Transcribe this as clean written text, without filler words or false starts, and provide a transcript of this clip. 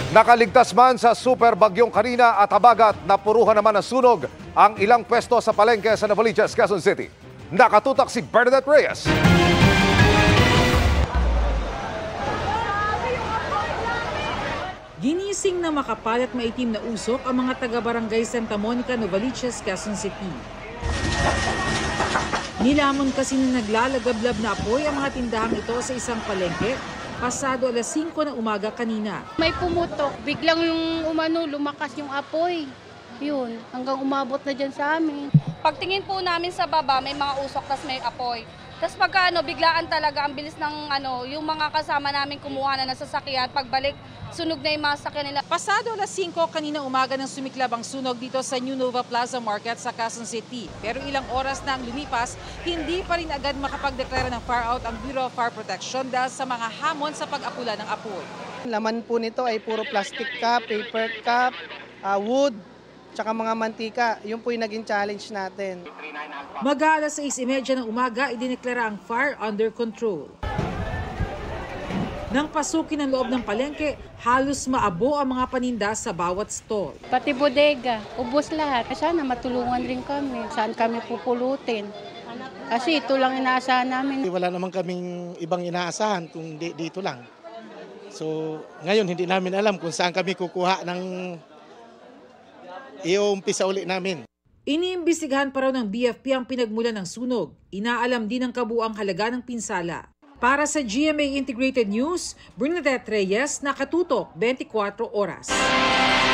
Nakaligtas man sa super bagyong kanina at habagat napuruhan naman ng sunog ang ilang pwesto sa palengke sa Novaliches, Quezon City. Nakatutak si Bernadette Reyes. Ginising na makapal at maitim na usok ang mga taga-barangay Santa Monica, Novaliches, Quezon City. Nilamon kasi na naglalagablab na apoy ang mga tindahang ito sa isang palengke pasado alas 5 ng umaga kanina. May pumutok, biglang lumakas yung apoy. Yun, hanggang umabot na dyan sa amin. Pagtingin po namin sa baba, may mga usok, tas may apoy. Tapos pagka biglaan talaga, ang bilis ng yung mga kasama namin kumuha na ng sasakyan. Pagbalik, sunog na yung mga sasakyan nila. Pasado alas 5 kanina umaga nang sumiklab ang sunog dito sa New Nova Plaza Market sa Quezon City. Pero ilang oras na ang lumipas, hindi pa rin agad makapagdeklara ng fire out ang Bureau of Fire Protection dahil sa mga hamon sa pag-apula ng apoy. Laman po nito ay puro plastic cup, paper cup, wood, tsaka mga mantika. Yun po yung naging challenge natin. Mag-aalas 6:30 ng umaga, idineklara ang fire under control. Nang pasukin ang loob ng palengke, halos maabo ang mga paninda sa bawat stall. Pati bodega, ubos lahat. Sana matulungan rin kami. Saan kami pupulutin? Kasi ito lang inaasahan namin. Wala naman kaming ibang inaasahan kung dito lang. So ngayon hindi namin alam kung saan kami kukuha ng iumpisa uli namin. Iniimbestigahan pa raw ng BFP ang pinagmulan ng sunog. Inaalam din ang kabuuang halaga ng pinsala. Para sa GMA Integrated News, Bernadette Reyes, nakatutok 24 oras.